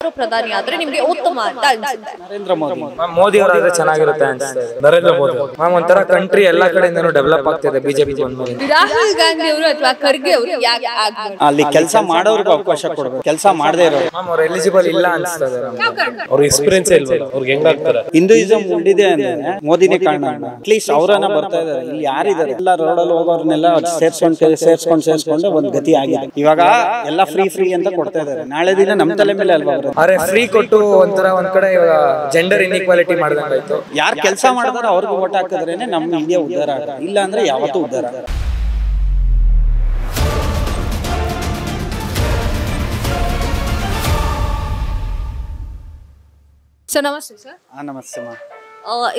ಪ್ರಧಾನಿ ಆದ್ರೆ ನಿಮಗೆ ಉತ್ತಮ ಅಂತ ಅನ್ಸುತ್ತೆ? ನರೇಂದ್ರ ಮೋದಿ. ಮೋದಿ ಅವರಾದ್ರೆ ಚೆನ್ನಾಗಿರುತ್ತೆ ಅನ್ಸುತ್ತೆ. ನರೇಂದ್ರ ಮೋದಿ ಒಂಥರ ಕಂಟ್ರಿ ಎಲ್ಲಾ ಕಡೆಯಿಂದನೂ ಡೆವಲಪ್ ಆಗ್ತಿದೆ ಬಿಜೆಪಿ ಬಂದ್ಮೇಲೆ. ರಾಹುಲ್ ಗಾಂಧಿ ಅವರು ಅಥವಾ ಖರ್ಗೆ ಅವರು ಯಾಕೆ ಆಗ್ಬಾರ್ದು? ಅಲ್ಲಿ ಕೆಲಸ ಮಾಡೋರ್ಗೆ ಅವಕಾಶ ಕೊಡಬೇಕು, ಕೆಲಸ ಮಾಡದೇ ಇರೋರು. ಅವ್ರು ಎಲಿಜಿಬಲ್ ಇಲ್ಲ ಅನ್ಸ್ತಾ ಇದಾರೆ. ಅವ್ರ ಎಕ್ಸ್ಪೀರಿಯನ್ಸ್ ಇಲ್ವಲ್ಲ, ಅವ್ರಿಗೆ ಹೆಂಗಾಗ್ತಾರೆ? ಹಿಂದೂಯಿಸಂ ಉಳಿದಿದೆ ಅಂದ್ರೆ ಮೋದಿನೇ ಕಾರಣ. ಅಟ್ಲೀಸ್ಟ್ ಅವರನ್ನ ಬರ್ತಾ ಇದಾರೆ. ಇಲ್ಲಿ ಯಾರಿದ್ದಾರೆ ಎಲ್ಲ ರೋಡಲ್ಲಿ ಹೋಗೋರ್ನೆಲ್ಲ ಸೇರ್ಸ್ಕೊಂಡು ಒಂದ್ ಗತಿ ಆಗಿದೆ. ಇವಾಗ ಎಲ್ಲ ಫ್ರೀ ಅಂತ ಕೊಡ್ತಾ ಇದಾರೆ. ನಾಳೆ ದಿನ ನಮ್ಮ ತಲೆ ಮೇಲೆ ಅಲ್ವಾ ಬರೋದು? ಅರೆ ಫ್ರೀ ಕೊಟ್ಟು ಒಂಥರ ಒಂದ್ ಕಡೆ ಜೆಂಡರ್ ಇನ್ಇಕ್ವಾಲಿಟಿ ಮಾಡ್ದಂಗಾಯ್ತು. ಯಾರು ಕೆಲಸ ಮಾಡಿದಾರೋ ಅವ್ರಿಗೆ ವೋಟ್ ಹಾಕಿದ್ರೇನೆ ನಮ್ಮ ಇಂಡಿಯಾ ಉದ್ಧಾರ ಆಗ, ಇಲ್ಲ ಅಂದ್ರೆ ಯಾವತ್ತೂ ಉದ್ಧಾರ ಆಗಲ್ಲ. ಸರ್ ನಮಸ್ತೆ ಸರ್. ನಮಸ್ತೆ ಮಾ.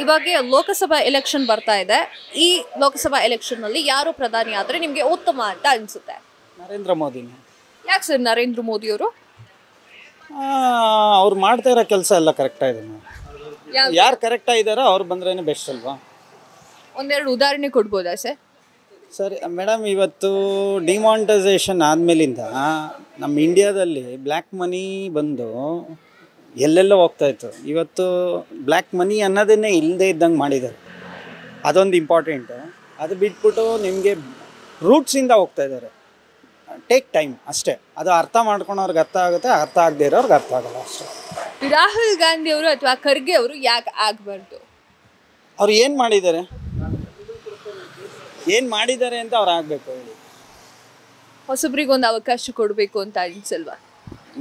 ಇವಾಗ ಲೋಕಸಭಾ ಎಲೆಕ್ಷನ್ ಬರ್ತಾ ಇದೆ. ಈ ಲೋಕಸಭಾ ಎಲೆಕ್ಷನ್ ನಲ್ಲಿ ಯಾರು ಪ್ರಧಾನಿ ಆದ್ರೆ ನಿಮ್ಗೆ ಉತ್ತಮ ಅಂತ ಅನ್ಸುತ್ತೆ? ನರೇಂದ್ರ ಮೋದಿನೇ. ಯಾಕೆ ಸರ್ ನರೇಂದ್ರ ಮೋದಿ ಅವರು? ಅವ್ರು ಮಾಡ್ತಾ ಇರೋ ಕೆಲಸ ಎಲ್ಲ ಕರೆಕ್ಟಾ ಇದೆ. ಯಾರು ಕರೆಕ್ಟಾ ಇದ್ದಾರೋ ಅವ್ರು ಬಂದ್ರೇನೆ ಬೆಸ್ಟ್ ಅಲ್ವಾ? ಒಂದೆರಡು ಉದಾಹರಣೆ ಕೊಡ್ಬೋದಾ ಸರ್? ಸರಿ ಮೇಡಮ್, ಇವತ್ತು ಡಿಮಾನಿಟೈಸೇಷನ್ ಆದಮೇಲಿಂದ ನಮ್ಮ ಇಂಡಿಯಾದಲ್ಲಿ ಬ್ಲ್ಯಾಕ್ ಮನಿ ಬಂದು ಎಲ್ಲೆಲ್ಲೋ ಹೋಗ್ತಾಯಿತ್ತು. ಇವತ್ತು ಬ್ಲ್ಯಾಕ್ ಮನಿ ಅನ್ನೋದನ್ನೇ ಇಲ್ಲದೇ ಇದ್ದಂಗೆ ಮಾಡಿದ್ದಾರೆ. ಅದೊಂದು ಇಂಪಾರ್ಟೆಂಟು. ಅದು ಬಿಟ್ಬಿಟ್ಟು ನಿಮಗೆ ರೂಟ್ಸಿಂದ ಹೋಗ್ತಾ ಇದ್ದಾರೆ. ಟೇಕ್ ಟೈಮ್ ಅಷ್ಟೇ. ಅದು ಅರ್ಥ ಮಾಡ್ಕೊಳೋರ್ಗೆ ಅರ್ಥ ಆಗುತ್ತೆ, ಅರ್ಥ ಆಗದೆ ಇರೋರ್ಗೆ ಅರ್ಥ ಆಗಲ್ಲ ಅಷ್ಟೇ. ರಾಹುಲ್ ಗಾಂಧಿ ಅವರು ಅಥವಾ ಖರ್ಗೆ ಅವರು ಯಾಕೆ ಆಗ್ಬಾರ್ದು? ಅವ್ರು ಏನು ಮಾಡಿದ್ದಾರೆ ಅಂತ ಅವ್ರು ಆಗಬೇಕು ಹೇಳಿ. ಹೊಸಬ್ರಿಗೊಂದು ಅವಕಾಶ ಕೊಡಬೇಕು ಅಂತ ಅನ್ಸಲ್ವಾ?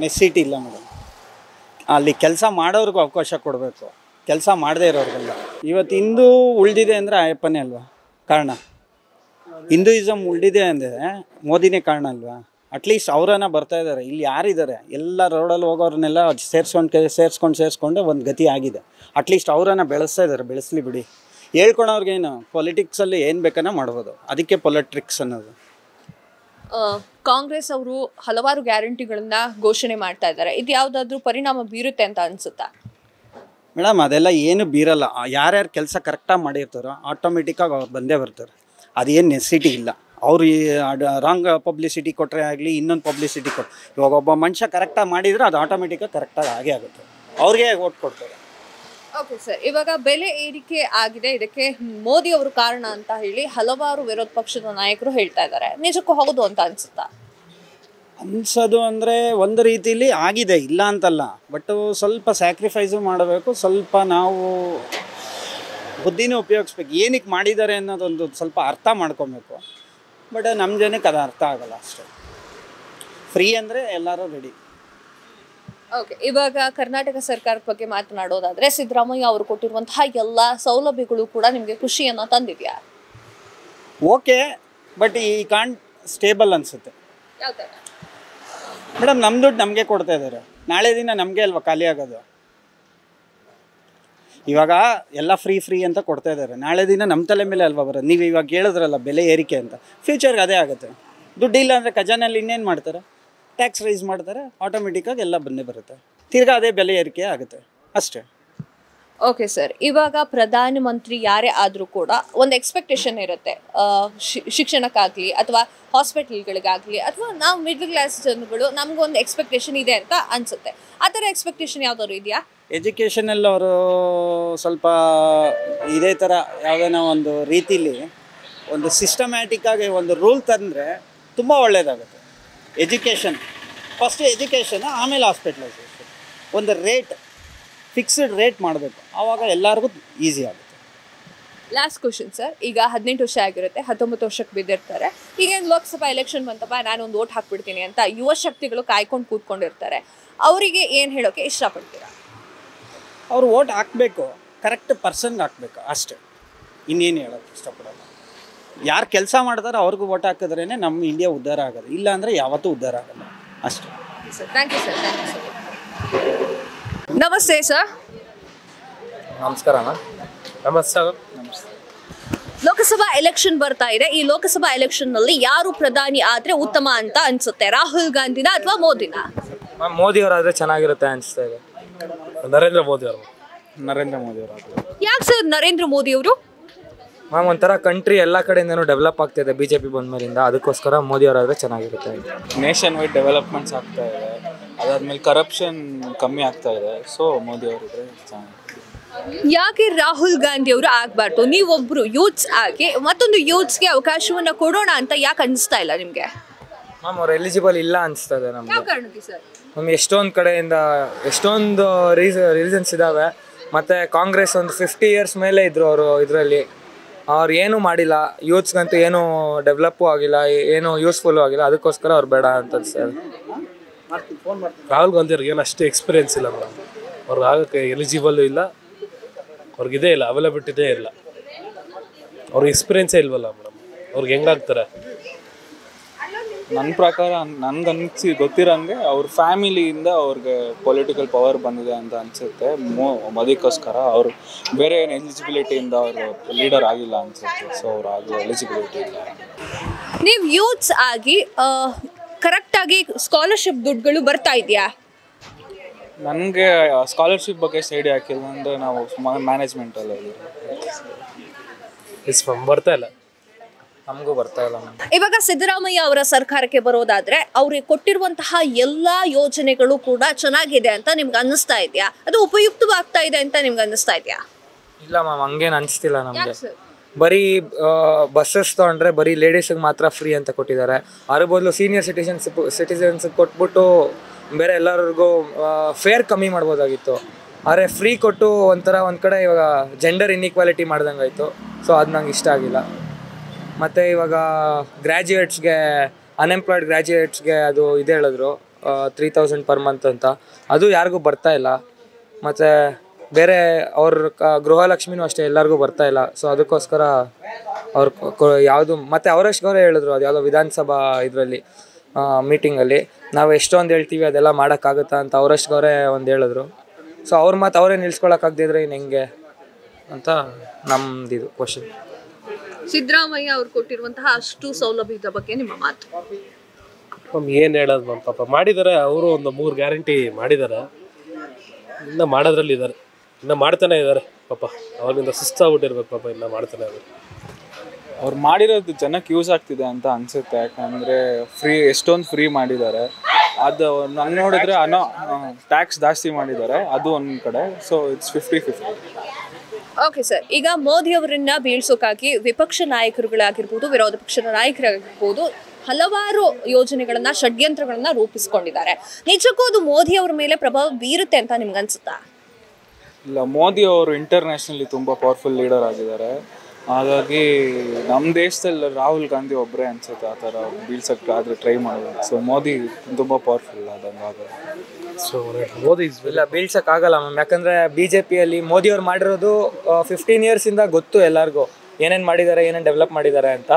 ನೆಸಿಟಿ ಇಲ್ಲ ಮೇಡಮ್. ಅಲ್ಲಿ ಕೆಲಸ ಮಾಡೋರ್ಗೂ ಅವಕಾಶ ಕೊಡಬೇಕು, ಕೆಲಸ ಮಾಡದೇ ಇರೋರಿಗೆಲ್ಲ. ಇವತ್ತು ಹಿಂದೂ ಉಳಿದಿದೆ ಅಂದರೆ ಅಯ್ಯಪ್ಪನೇ ಅಲ್ವಾ ಕಾರಣ? ಹಿಂದೂಯಿಸಮ್ ಉಳಿದಿದೆ ಅಂದರೆ ಮೋದಿನೇ ಕಾರಣ ಅಲ್ವಾ? ಅಟ್ಲೀಸ್ಟ್ ಅವರನ್ನ ಬರ್ತಾ ಇದ್ದಾರೆ. ಇಲ್ಲಿ ಯಾರಿದ್ದಾರೆ ಎಲ್ಲ ರೋಡಲ್ಲಿ ಹೋಗೋರನ್ನೆಲ್ಲ ಸೇರಿಸ್ಕೊಂಡು ಒಂದು ಗತಿ ಆಗಿದೆ. ಅಟ್ಲೀಸ್ಟ್ ಅವರನ್ನ ಬೆಳೆಸ್ತಾ ಇದ್ದಾರೆ. ಬೆಳೆಸಲಿ ಬಿಡಿ. ಹೇಳ್ಕೊಳೋರ್ಗೇನು ಪೊಲಿಟಿಕ್ಸಲ್ಲಿ ಏನು ಬೇಕನ್ನ ಮಾಡ್ಬೋದು. ಅದಕ್ಕೆ ಪೊಲಿಟಿಕ್ಸ್ ಅನ್ನೋದು. ಕಾಂಗ್ರೆಸ್ ಅವರು ಹಲವಾರು ಗ್ಯಾರಂಟಿಗಳನ್ನ ಘೋಷಣೆ ಮಾಡ್ತಾ ಇದ್ದಾರೆ. ಇದು ಯಾವುದಾದ್ರೂ ಪರಿಣಾಮ ಬೀರುತ್ತೆ ಅಂತ ಅನ್ಸುತ್ತಾ? ಮೇಡಮ್, ಅದೆಲ್ಲ ಏನು ಬೀರಲ್ಲ. ಯಾರ್ಯಾರು ಕೆಲಸ ಕರೆಕ್ಟಾಗಿ ಮಾಡಿರ್ತಾರೋ ಆಟೋಮೆಟಿಕ್ಕಾಗಿ ಅವ್ರು ಬಂದೇ ಬರ್ತಾರೆ. ಅದೇನು ನೆಸಿಟಿ ಇಲ್ಲ. ಅವರು ರಾಂಗ್ ಪಬ್ಲಿಸಿಟಿ ಕೊಟ್ಟರೆ ಆಗಲಿ, ಇನ್ನೊಂದು ಪಬ್ಲಿಸಿಟಿ ಇವಾಗ ಒಬ್ಬ ಮನುಷ್ಯ ಕರೆಕ್ಟಾಗಿ ಮಾಡಿದರೆ ಅದು ಆಟೋಮೆಟಿಕ್ಕಾಗಿ ಕರೆಕ್ಟಾಗಿ ಆಗೇ ಆಗುತ್ತೆ. ಅವ್ರಿಗೆ ಓಟ್ ಕೊಡ್ತಾರೆ. ಓಕೆ ಸರ್, ಇವಾಗ ಬೆಲೆ ಏರಿಕೆ ಆಗಿದೆ, ಇದಕ್ಕೆ ಮೋದಿ ಅವರು ಕಾರಣ ಅಂತ ಹೇಳಿ ಹಲವಾರು ವಿರೋಧ ಪಕ್ಷದ ನಾಯಕರು ಹೇಳ್ತಾ ಇದ್ದಾರೆ. ನಿಜಕ್ಕೂ ಹೌದು ಅಂತ ಅನ್ಸುತ್ತಾ? ಅನ್ಸೋದು ಅಂದರೆ ಒಂದು ರೀತಿಲಿ ಆಗಿದೆ, ಇಲ್ಲ ಅಂತಲ್ಲ. ಬಟ್ ಸ್ವಲ್ಪ ಸ್ಯಾಕ್ರಿಫೈಸು ಮಾಡಬೇಕು. ಸ್ವಲ್ಪ ನಾವು ಬುದ್ಧಿನೂ ಉಪಯೋಗಿಸ್ಬೇಕು. ಏನಕ್ಕೆ ಮಾಡಿದ್ದಾರೆ ಅನ್ನೋದೊಂದು ಸ್ವಲ್ಪ ಅರ್ಥ ಮಾಡ್ಕೊಬೇಕು. ಬಟ್ ನಮ್ಮ ಜನಕ್ಕೆ ಅದು ಅರ್ಥ ಆಗಲ್ಲ ಅಷ್ಟೇ. ಫ್ರೀ ಅಂದರೆ ಎಲ್ಲರೂ ರೆಡಿ. ಓಕೆ, ಇವಾಗ ಕರ್ನಾಟಕ ಸರ್ಕಾರದ ಬಗ್ಗೆ ಮಾತನಾಡೋದಾದ್ರೆ ಸಿದ್ದರಾಮಯ್ಯ ಅವರು ಕೊಟ್ಟಿರುವಂತಹ ಎಲ್ಲ ಸೌಲಭ್ಯಗಳು ಕೂಡ ನಿಮಗೆ ಖುಷಿಯನ್ನು ತಂದಿದೆಯಾ? ಓಕೆ, ಬಟ್ ಈ ಕಾಂಟ್ ಸ್ಟೇಬಲ್ ಅನಿಸುತ್ತೆ. ಯಾವ ಥರ? ಮೇಡಮ್, ನಮ್ಮ ದುಡ್ಡು ನಮಗೆ ಕೊಡ್ತಾ ಇದ್ದಾರೆ. ನಾಳೆ ದಿನ ನಮಗೆ ಅಲ್ವಾ ಖಾಲಿ ಆಗೋದು? ಇವಾಗ ಎಲ್ಲ ಫ್ರೀ ಅಂತ ಕೊಡ್ತಾ ಇದ್ದಾರೆ. ನಾಳೆ ದಿನ ನಮ್ಮ ತಲೆ ಮೇಲೆ ಅಲ್ವಾ ಬರೋದು? ನೀವು ಇವಾಗ ಹೇಳಿದ್ರಲ್ಲ ಬೆಲೆ ಏರಿಕೆ ಅಂತ, ಫ್ಯೂಚರ್ಗೆ ಅದೇ ಆಗುತ್ತೆ. ದುಡ್ಡು ಇಲ್ಲ ಅಂದರೆ ಖಜಾನಲ್ಲಿ ಇನ್ನೇನು ಮಾಡ್ತಾರೆ? ಟ್ಯಾಕ್ಸ್ ರೈಸ್ ಮಾಡ್ತಾರೆ. ಆಟೋಮೆಟಿಕ್ಕಾಗಿ ಎಲ್ಲ ಬಂದೇ ಬರುತ್ತೆ. ತಿರ್ಗಾ ಅದೇ ಬೆಲೆ ಏರಿಕೆ ಆಗುತ್ತೆ ಅಷ್ಟೇ. ಓಕೆ ಸರ್, ಇವಾಗ ಪ್ರಧಾನಮಂತ್ರಿ ಯಾರೇ ಆದರೂ ಕೂಡ ಒಂದು ಎಕ್ಸ್ಪೆಕ್ಟೇಷನ್ ಇರುತ್ತೆ. ಶಿಕ್ಷಣಕ್ಕಾಗಲಿ ಅಥವಾ ಹಾಸ್ಪಿಟಲ್ಗಳಿಗಾಗಲಿ ಅಥವಾ ನಾವು ಮಿಡ್ಲ್ ಕ್ಲಾಸ್ ಜನಗಳು ನಮಗೊಂದು ಎಕ್ಸ್ಪೆಕ್ಟೇಷನ್ ಇದೆ ಅಂತ ಅನಿಸುತ್ತೆ. ಆ ಥರ ಎಕ್ಸ್ಪೆಕ್ಟೇಷನ್ ಯಾವ್ದಾದ್ರು ಇದೆಯಾ? ಎಜುಕೇಷನಲ್ಲಿ ಅವರು ಸ್ವಲ್ಪ ಇದೇ ಥರ ಯಾವುದೇನೋ ಒಂದು ರೀತಿಲಿ ಒಂದು ಸಿಸ್ಟಮ್ಯಾಟಿಕ್ಕಾಗಿ ಒಂದು ರೂಲ್ ತಂದರೆ ತುಂಬ ಒಳ್ಳೆಯದಾಗುತ್ತೆ. ಫಸ್ಟ್ ಎಜುಕೇಷನ್, ಆಮೇಲೆ ಹಾಸ್ಪಿಟಲೈಸೇಷನ್. ಒಂದು ಫಿಕ್ಸ್ಡ್ ರೇಟ್ ಮಾಡಬೇಕು. ಆವಾಗ ಎಲ್ಲರಿಗೂ ಈಸಿ ಆಗುತ್ತೆ. ಲಾಸ್ಟ್ ಕ್ವಶನ್ ಸರ್, ಈಗ 18 ವರ್ಷ ಆಗಿರುತ್ತೆ, 19 ವರ್ಷಕ್ಕೆ ಬಿದ್ದಿರ್ತಾರೆ. ಈಗೇನು ಲೋಕಸಭಾ ಎಲೆಕ್ಷನ್ ಬಂತಪ್ಪ, ನಾನೊಂದು ಓಟ್ ಹಾಕ್ಬಿಡ್ತೀನಿ ಅಂತ ಯುವ ಶಕ್ತಿಗಳು ಕಾಯ್ಕೊಂಡು ಕೂತ್ಕೊಂಡಿರ್ತಾರೆ. ಅವರಿಗೆ ಏನು ಹೇಳೋಕ್ಕೆ ಇಷ್ಟಪಡ್ತೀರಾ? ಅವರು ಓಟ್ ಹಾಕಬೇಕು, ಕರೆಕ್ಟ್ ಪರ್ಸನ್ಗೆ ಹಾಕಬೇಕು ಅಷ್ಟೇ. ಇನ್ನೇನು ಹೇಳೋಕ್ಕೆ ಇಷ್ಟಪಡೋಲ್ಲ. ಯಾರು ಕೆಲಸ ಮಾಡ್ತಾರೋ ಅವ್ರಿಗೂ ಓಟ್ ಹಾಕಿದ್ರೇ ನಮ್ಮ ಇಂಡಿಯಾ ಉದ್ಧಾರ ಆಗೋದು, ಇಲ್ಲ ಅಂದರೆ ಯಾವತ್ತೂ ಉದ್ಧಾರ ಆಗಲ್ಲ ಅಷ್ಟೇ. Thank you sir. ನಮಸ್ತೆ ಸರ್. ನಮಸ್ಕಾರ. ನಮಸ್ತೆ. ಲೋಕಸಭಾ ಎಲೆಕ್ಷನ್ ಬರ್ತಾ ಇದೆ. ಈ ಲೋಕಸಭಾ ಎಲೆಕ್ಷನ್ ನಲ್ಲಿ ಯಾರು ಪ್ರಧಾನಿ ಆದ್ರೆ ಉತ್ತಮ ಅಂತ ಅನ್ಸುತ್ತೆ? ರಾಹುಲ್ ಗಾಂಧಿನ ಅಥವಾ ಮೋದಿನ? ಮೋದಿ ಅವರಾದ್ರೆ ಚೆನ್ನಾಗಿರುತ್ತೆ ಅನಿಸ್ತಾ ಇದೆ. ನರೇಂದ್ರ ಮೋದಿ ಅವರು. ಯಾಕೆ ಸರ್ ನರೇಂದ್ರ ಮೋದಿ ಅವರು? ಮ್ಯಾಮ್, ಒಂಥರ ಕಂಟ್ರಿ ಎಲ್ಲ ಕಡೆಯಿಂದನೂ ಡೆವಲಪ್ ಆಗ್ತಿದೆ ಬಿಜೆಪಿ ಬಂದ್ಮೇಲಿಂದ. ಅದಕ್ಕೋಸ್ಕರ ಮೋದಿ ಅವರಾದ್ರೆ ಚೆನ್ನಾಗಿರುತ್ತೆ. ನೇಷನ್ ವೈಡ್ ಡೆವಲಪ್ಮೆಂಟ್ಸ್ ಆಗ್ತಾ ಇದೆ. ಅದಾದ್ಮೇಲೆ ಕರಪ್ಷನ್ ಕಮ್ಮಿ ಆಗ್ತಾ ಇದೆ. ಸೊ ಮೋದಿ ಅವರಿದ್ರೆ ಚೆನ್ನಾಗಿ. ಯಾಕೆ ರಾಹುಲ್ ಗಾಂಧಿ ಅವರು ಆಗ್ಬಾರ್ದು? ನೀವೊಬ್ರು ಯೂತ್ಸ್ ಆಗಿ ಮತ್ತೊಂದು ಯೂತ್ಸ್ಗೆ ಅವಕಾಶವನ್ನ ಕೊಡೋಣ ಅಂತ ಯಾಕೆ ಅನಿಸ್ತಾ ಇಲ್ಲ ನಿಮ್ಗೆ? ಮ್ಯಾಮ್ ಅವ್ರು ಎಲಿಜಿಬಲ್ ಇಲ್ಲ ಅನಿಸ್ತದೆ ಯಾವ ನಮ್ಗೆ. ಕಾರಣಕ್ಕೆ ಸರ್? ನಮ್ಗೆ ಎಷ್ಟೊಂದು ಕಡೆಯಿಂದ ಎಷ್ಟೊಂದು ರೀಸನ್ಸ್ ಇದ್ದಾವೆ. ಮತ್ತು ಕಾಂಗ್ರೆಸ್ ಒಂದು 50 years ಮೇಲೆ ಇದ್ದರು ಅವರು. ಇದರಲ್ಲಿ ಅವ್ರು ಏನೂ ಮಾಡಿಲ್ಲ, ಯೂತ್ಸ್ಗಂತೂ ಏನೂ ಡೆವಲಪ್ಪು ಆಗಿಲ್ಲ, ಏನೂ ಯೂಸ್ಫುಲ್ಲು ಆಗಿಲ್ಲ. ಅದಕ್ಕೋಸ್ಕರ ಅವ್ರು ಬೇಡ ಅಂತ ಸರ್. ರಾಹುಲ್ ಗಾಂಧಿ ಅವ್ರಿಗೆ ಏನು ಅಷ್ಟು ಎಕ್ಸ್ಪೀರಿಯನ್ಸ್ ಇಲ್ಲ ಮೇಡಮ್. ಅವ್ರಿಗೆ ಆಗೋಕ್ಕೆ ಎಲಿಜಿಬಲ್ ಇಲ್ಲ, ಅವ್ರಿಗಿದೇ ಇಲ್ಲ, ಅವೈಲಬಿಲಿಟಿದೇ ಇಲ್ಲ. ಅವ್ರಿಗೆ ಎಕ್ಸ್ಪೀರಿಯನ್ಸೇ ಇಲ್ವಲ್ಲ ಮೇಡಮ್, ಅವ್ರಿಗೆ ಹೆಂಗಾಗ್ತಾರೆ? ನನ್ನ ಪ್ರಕಾರ ನನ್ಗೆ ಗೊತ್ತಿರೋಂಗೆ ಅವ್ರ ಫ್ಯಾಮಿಲಿಯಿಂದ ಅವ್ರಿಗೆ ಪೊಲಿಟಿಕಲ್ ಪವರ್ ಬಂದಿದೆ ಅಂತ ಅನಿಸುತ್ತೆ. ಅದಕ್ಕೋಸ್ಕರ ಅವರು ಬೇರೆ ಏನು ಎಲಿಜಿಬಿಲಿಟಿಯಿಂದ ಅವರು ಲೀಡರ್ ಆಗಿಲ್ಲ ಅನಿಸುತ್ತೆ. ಸೊ ಅವ್ರು ಆಗೋ ಎಲಿಜಿಬಿಲಿಟಿ ಇಲ್ಲ. ನೀವು ಯೂತ್ಸ್ ಆಗಿ ಕರೆಕ್ಟಾಗಿ ಸ್ಕಾಲರ್ಶಿಪ್ ದುಡ್ಡುಗಳು ಬರ್ತಾ ಇದೆಯಾ? ನನಗೆ ಸ್ಕಾಲರ್ಶಿಪ್ ಬಗ್ಗೆ ಸೈಡ್ ಹಾಕಿಲ್ಲ. ಅಂದರೆ ನಾವು ಮ್ಯಾನೇಜ್ಮೆಂಟಲ್ಲಿ ಬರ್ತಾ ಇಲ್ಲ. ನಮಗೂ ಬರ್ತಾ ಇಲ್ಲ ಮ್ಯಾಮ್. ಇವಾಗ ಸಿದ್ದರಾಮಯ್ಯ ಅವರ ಸರ್ಕಾರಕ್ಕೆ ಬರೋದಾದ್ರೆ ಅವ್ರಿಗೆ ಕೊಟ್ಟಿರುವಂತಹ ಎಲ್ಲಾ ಯೋಜನೆಗಳು ಕೂಡ ಚೆನ್ನಾಗಿದೆ ಅಂತ ನಿಮ್ಗೆ ಅನ್ನಿಸ್ತಾ ಇದೆಯಾ? ಅದು ಉಪಯುಕ್ತವಾಗ್ತಾ ಇದೆ ಅಂತ ನಿಮ್ಗೆ ಅನ್ನಿಸ್ತಾ ಇದೆಯಾ? ಇಲ್ಲ ಮ್ಯಾಮ್, ಹಂಗೇನು ಅನಿಸ್ತಿಲ್ಲ ನಮಗೆ. ಬರೀ ಬಸ್ಸಸ್ ತೊಗೊಂಡ್ರೆ ಬರೀ ಲೇಡೀಸಿಗೆ ಮಾತ್ರ ಫ್ರೀ ಅಂತ ಕೊಟ್ಟಿದ್ದಾರೆ. ಅದ್ರ ಬದಲು ಸೀನಿಯರ್ ಸಿಟಿಸನ್ಸ್ ಕೊಟ್ಬಿಟ್ಟು ಬೇರೆ ಎಲ್ಲರಿಗೂ ಫೇರ್ ಕಮ್ಮಿ ಮಾಡ್ಬೋದಾಗಿತ್ತು. ಆದರೆ ಫ್ರೀ ಕೊಟ್ಟು ಒಂಥರ ಒಂದು ಕಡೆ ಇವಾಗ ಜೆಂಡರ್ ಇನ್ಇಕ್ವಾಲಿಟಿ ಮಾಡ್ದಂಗಾಯಿತು. ಸೊ ಅದು ನಂಗೆ ಇಷ್ಟ ಆಗಿಲ್ಲ. ಮತ್ತು ಇವಾಗ ಗ್ರ್ಯಾಜುಯೇಟ್ಸ್ಗೆ, ಅನ್ಎಂಪ್ಲಾಯ್ಡ್ ಗ್ರ್ಯಾಜುಯೇಟ್ಸ್ಗೆ ಅದು ಇದು ಹೇಳಿದ್ರು 3000 per month ಅಂತ. ಅದು ಯಾರಿಗೂ ಬರ್ತಾ ಇಲ್ಲ. ಮತ್ತು ಬೇರೆ ಅವ್ರ ಗೃಹಲಕ್ಷ್ಮಿನೂ ಅಷ್ಟೇ ಎಲ್ಲರಿಗೂ ಬರ್ತಾ ಇಲ್ಲ. ಸೊ ಅದಕ್ಕೋಸ್ಕರ ಅವ್ರು ಯಾವುದು ಮತ್ತು ಅವರಷ್ಟವರೇ ಹೇಳಿದ್ರು, ಅದು ಯಾವುದೋ ವಿಧಾನಸಭಾ ಇದರಲ್ಲಿ ಮೀಟಿಂಗಲ್ಲಿ ನಾವು ಎಷ್ಟೊಂದು ಹೇಳ್ತೀವಿ ಅದೆಲ್ಲ ಮಾಡೋಕ್ಕಾಗುತ್ತಾ ಅಂತ ಅವರಷ್ಟವರೇ ಒಂದು ಹೇಳಿದ್ರು. ಸೊ ಅವ್ರ ಮಾತು ಅವರೇ ನಿಲ್ಸ್ಕೊಳಕ್ಕಾಗದಿದ್ರೆ ಇನ್ನು ಹೆಂಗೆ ಅಂತ ನಮ್ಮದಿದು ಕ್ವಶನ್. ಸಿದ್ದರಾಮಯ್ಯ ಅವ್ರು ಕೊಟ್ಟಿರುವಂತಹ ಅಷ್ಟು ಸೌಲಭ್ಯದ ಬಗ್ಗೆ ನಿಮ್ಮ ಮಾತು? ಏನು ಹೇಳೋದು ಮ್ಯಾಮ್, ಪಾಪ ಮಾಡಿದ್ದಾರೆ ಅವರು. ಒಂದು 3 ಗ್ಯಾರಂಟಿ ಮಾಡಿದ್ದಾರೆ, ಇನ್ನು ಮಾಡೋದ್ರಲ್ಲಿ ಇದ್ದಾರೆ, ಇನ್ನು ಮಾಡ್ತಾನೆ ಇದ್ದಾರೆ. ಪಾಪ ಅವಾಗಿಂದ ಸುಸ್ತಾಗ್ಬಿಟ್ಟಿರ್ಬೇಕು ಪಾಪ, ಇನ್ನು ಮಾಡ್ತಾನೆ ಇದ್ದಾರೆ. ಅವ್ರು ಮಾಡಿರೋದು ಜನಕ್ಕೆ ಯೂಸ್ ಆಗ್ತಿದೆ ಅಂತ ಅನಿಸುತ್ತೆ. ಯಾಕಂದರೆ ಎಷ್ಟೊಂದು ಫ್ರೀ ಮಾಡಿದ್ದಾರೆ. ಅದು ನಂಗೆ ನೋಡಿದ್ರೆ ಟ್ಯಾಕ್ಸ್ ಜಾಸ್ತಿ ಮಾಡಿದ್ದಾರೆ, ಅದು ಒಂದು ಕಡೆ. So it's 50-50. ಓಕೆ ಸರ್, ಈಗ ಮೋದಿ ಅವರನ್ನ ಬೀಳ್ಸೋಕ್ಕಾಗಿ ವಿಪಕ್ಷ ನಾಯಕರುಗಳಾಗಿರ್ಬೋದು, ವಿರೋಧ ಪಕ್ಷದ ನಾಯಕರಾಗಿರ್ಬೋದು, ಹಲವಾರು ಯೋಜನೆಗಳನ್ನ, ಷಡ್ಯಂತ್ರಗಳನ್ನ ರೂಪಿಸ್ಕೊಂಡಿದ್ದಾರೆ. ನಿಜಕ್ಕೂ ಅದು ಮೋದಿ ಅವರ ಮೇಲೆ ಪ್ರಭಾವ ಬೀರುತ್ತೆ ಅಂತ ನಿಮ್ಗೆ ಅನ್ಸುತ್ತಾ? ಇಲ್ಲ, ಮೋದಿ ಅವರು ಇಂಟರ್ನ್ಯಾಷನಲಿ ತುಂಬ ಪವರ್ಫುಲ್ ಲೀಡರ್ ಆಗಿದ್ದಾರೆ. ಹಾಗಾಗಿ ನಮ್ಮ ದೇಶದಲ್ಲಿ ರಾಹುಲ್ ಗಾಂಧಿ ಒಬ್ಬರೇ ಅನ್ಸುತ್ತೆ ಆ ಥರ ಬೀಳ್ಸಕ್ಕೆ ಆದರೆ ಟ್ರೈ ಮಾಡೋದು. ಸೊ ಮೋದಿ ತುಂಬ ಪವರ್ಫುಲ್ ಆದಂಗೆ. ಸೊ ಮೋದಿ ಇಲ್ಲ, ಬೀಳ್ಸೋಕ್ಕಾಗಲ್ಲ ಮ್ಯಾಮ್. ಯಾಕಂದರೆ BJPಯಲ್ಲಿ ಮೋದಿಯವ್ರು ಮಾಡಿರೋದು 15 yearsಯಿಂದ ಗೊತ್ತು ಎಲ್ಲರಿಗೂ ಏನೇನು ಮಾಡಿದ್ದಾರೆ, ಏನೇನು ಡೆವಲಪ್ ಮಾಡಿದ್ದಾರೆ ಅಂತ.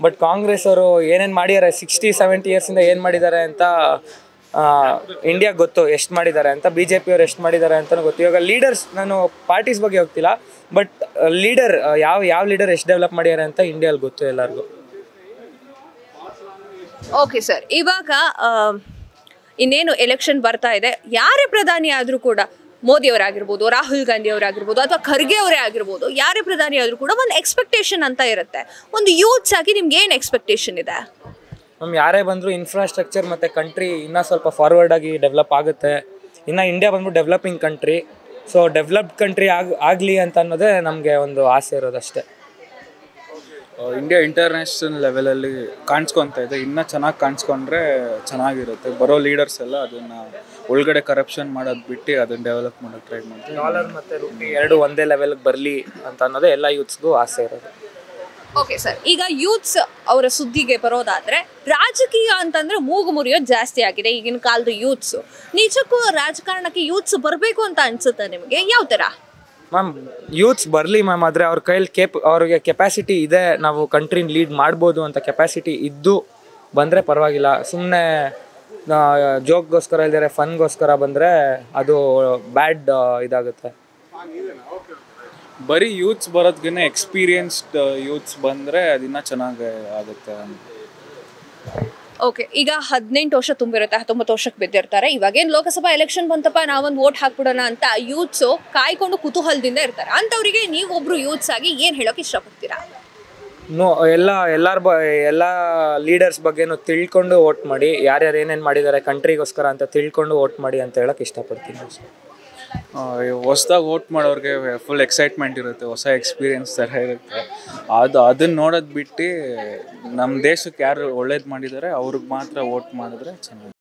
ಬಟ್ ಕಾಂಗ್ರೆಸ್ ಅವರು ಏನೇನು ಮಾಡಿದ್ದಾರೆ 60-70 yearsಯಿಂದ ಏನು ಮಾಡಿದ್ದಾರೆ ಅಂತ ಇಂಡಿಯಾಗೆ ಗೊತ್ತು ಎಷ್ಟು ಮಾಡಿದ್ದಾರೆ ಅಂತ. BJPಯವ್ರು ಎಷ್ಟು ಮಾಡಿದ್ದಾರೆ ಅಂತಲೂ ಗೊತ್ತು. ಇವಾಗ ಲೀಡರ್ಸ್, ನಾನು ಪಾರ್ಟೀಸ್ ಬಗ್ಗೆ ಹೋಗ್ತಿಲ್ಲ, ಬಟ್ ಲೀಡರ್ ಯಾವ ಲೀಡರ್ ಎಷ್ಟು ಡೆವಲಪ್ ಮಾಡಿದ್ದಾರೆ ಅಂತ ಇಂಡಿಯಲ್ಲಿ ಗೊತ್ತು ಎಲ್ಲರಿಗೂ. ಓಕೆ ಸರ್, ಇವಾಗ ಇನ್ನೇನು ಎಲೆಕ್ಷನ್ ಬರ್ತಾ ಇದೆ. ಯಾರೇ ಪ್ರಧಾನಿ ಆದರೂ ಕೂಡ, ಮೋದಿ ಅವರಾಗಿರ್ಬೋದು, ರಾಹುಲ್ ಗಾಂಧಿ ಅವರಾಗಿರ್ಬೋದು, ಅಥವಾ ಖರ್ಗೆ ಅವರೇ ಆಗಿರ್ಬೋದು, ಯಾರೇ ಪ್ರಧಾನಿ ಆದರೂ ಕೂಡ ಒಂದು ಎಕ್ಸ್ಪೆಕ್ಟೇಷನ್ ಅಂತ ಇರುತ್ತೆ. ಒಂದು ಯೂತ್ಸ್ ಆಗಿ ನಿಮ್ಗೆ ಏನು ಎಕ್ಸ್ಪೆಕ್ಟೇಷನ್ ಇದೆ? ಮ್ಯಾಮ್, ಯಾರೇ ಬಂದರೂ ಇನ್ಫ್ರಾಸ್ಟ್ರಕ್ಚರ್ ಮತ್ತು ಕಂಟ್ರಿ ಇನ್ನೂ ಸ್ವಲ್ಪ ಫಾರ್ವರ್ಡ್ ಆಗಿ ಡೆವಲಪ್ ಆಗುತ್ತೆ. ಇನ್ನು ಇಂಡಿಯಾ ಬಂದ್ಬಿಟ್ಟು developing country. So developed country ಆಗಲಿ ಅಂತ ಅನ್ನೋದೇ ನಮಗೆ ಒಂದು ಆಸೆ ಇರೋದಷ್ಟೇ. ಇಂಡಿಯಾ ಇಂಟರ್ನ್ಯಾಷನಲ್ ಲೆವೆಲಲ್ಲಿ ಕಾಣಿಸ್ಕೊತಾ ಇದೆ. ಇನ್ನೂ ಚೆನ್ನಾಗಿ ಕಾಣಿಸ್ಕೊಂಡ್ರೆ ಚೆನ್ನಾಗಿರುತ್ತೆ. ಬರೋ ಲೀಡರ್ಸ್ ಎಲ್ಲ ಅದನ್ನು ಒಳಗಡೆ ಕರಪ್ಷನ್ ಮಾಡೋದು ಬಿಟ್ಟು ಅದನ್ನು ಡೆವಲಪ್ ಮಾಡೋಕ್ಕೆ ಟ್ರೈ ಮಾಡ್ತಾರೆ. ಡಾಲರ್ ಮತ್ತು ರೂಪಿ ಎರಡು ಒಂದೇ ಲೆವೆಲ್ಗೆ ಬರಲಿ ಅಂತ ಅನ್ನೋದೇ ಎಲ್ಲ ಯೂತ್ಸ್ಗೂ ಆಸೆ ಇರೋದು. ಓಕೆ ಸರ್, ಈಗ ಯೂತ್ಸ್ ಅವರ ಸುದ್ದಿಗೆ ಬರೋದಾದ್ರೆ, ರಾಜಕೀಯ ಅಂತಂದ್ರೆ ಮೂಗು ಮುರಿಯೋದು ಜಾಸ್ತಿ ಆಗಿದೆ ಈಗಿನ ಕಾಲದ ಯೂತ್ಸು. ನಿಜಕ್ಕೂ ರಾಜಕಾರಣಕ್ಕೆ ಯೂತ್ಸ್ ಬರಬೇಕು ಅಂತ ಅನ್ಸುತ್ತೆ ನಿಮಗೆ? ಯಾವ ಥರ? ಮ್ಯಾಮ್, ಯೂತ್ಸ್ ಬರಲಿ ಮ್ಯಾಮ್, ಆದರೆ ಅವ್ರ ಕೈಯಲ್ಲಿ ಅವ್ರಿಗೆ ಕೆಪಾಸಿಟಿ ಇದೆ, ನಾವು ಕಂಟ್ರಿನ ಲೀಡ್ ಮಾಡ್ಬೋದು ಅಂತ ಕೆಪಾಸಿಟಿ ಇದ್ದು ಬಂದರೆ ಪರವಾಗಿಲ್ಲ. ಸುಮ್ಮನೆ ಜೋಕ್ಗೋಸ್ಕರ ಇಲ್ದರೆ ಫನ್ಗೋಸ್ಕರ ಬಂದರೆ ಅದು ಬ್ಯಾಡ್ ಇದಾಗುತ್ತೆ. ಬರೀ ಯೂತ್ಸ್ ಬರೋದ್ಕಿಂತ ಎಕ್ಸ್ಪೀರಿಯನ್ಸ್ಡ್ ಯೂತ್ಸ್ ಬಂದರೆ ಅದಿನ್ನ ಚೆನ್ನಾಗಿ ಆಗುತ್ತೆ. ಓಕೆ, ಈಗ 18 ವರ್ಷ ತುಂಬಿರುತ್ತೆ, 19 ವರ್ಷಕ್ಕೆ ಬಿದ್ದಿರ್ತಾರೆ. ಇವಾಗೇನು ಲೋಕಸಭಾ ಎಲೆಕ್ಷನ್ ಬಂತಪ್ಪ, ನಾವೊಂದು ವೋಟ್ ಹಾಕ್ಬಿಡೋಣ ಅಂತ ಯೂತ್ಸು ಕಾಯ್ಕೊಂಡು ಕುತೂಹಲದಿಂದ ಇರ್ತಾರೆ. ಅಂಥವ್ರಿಗೆ ನೀವೊಬ್ರು ಯೂತ್ಸ್ ಆಗಿ ಏನು ಹೇಳೋಕೆ ಇಷ್ಟಪಡ್ತೀರಾ? ಎಲ್ಲ ಲೀಡರ್ಸ್ ಬಗ್ಗೆನೂ ತಿಳ್ಕೊಂಡು ವೋಟ್ ಮಾಡಿ, ಯಾರ್ಯಾರು ಏನೇನು ಮಾಡಿದ್ದಾರೆ ಕಂಟ್ರಿಗೋಸ್ಕರ ಅಂತ ತಿಳ್ಕೊಂಡು ವೋಟ್ ಮಾಡಿ ಅಂತ ಹೇಳಕ್ಕೆ ಇಷ್ಟಪಡ್ತೀನಿ. ಹೊಸ್ದಾಗಿ ವೋಟ್ ಮಾಡೋರಿಗೆ ಫುಲ್ ಎಕ್ಸೈಟ್ಮೆಂಟ್ ಇರುತ್ತೆ, ಹೊಸ ಎಕ್ಸ್ಪೀರಿಯನ್ಸ್ ಥರ ಇರುತ್ತೆ. ಅದನ್ನು ನೋಡೋದು ಬಿಟ್ಟು ನಮ್ಮ ದೇಶಕ್ಕೆ ಯಾರು ಒಳ್ಳೇದು ಮಾಡಿದ್ದಾರೆ ಅವ್ರಿಗೆ ಮಾತ್ರ ವೋಟ್ ಮಾಡಿದ್ರೆ ಚೆನ್ನಾಗಿ.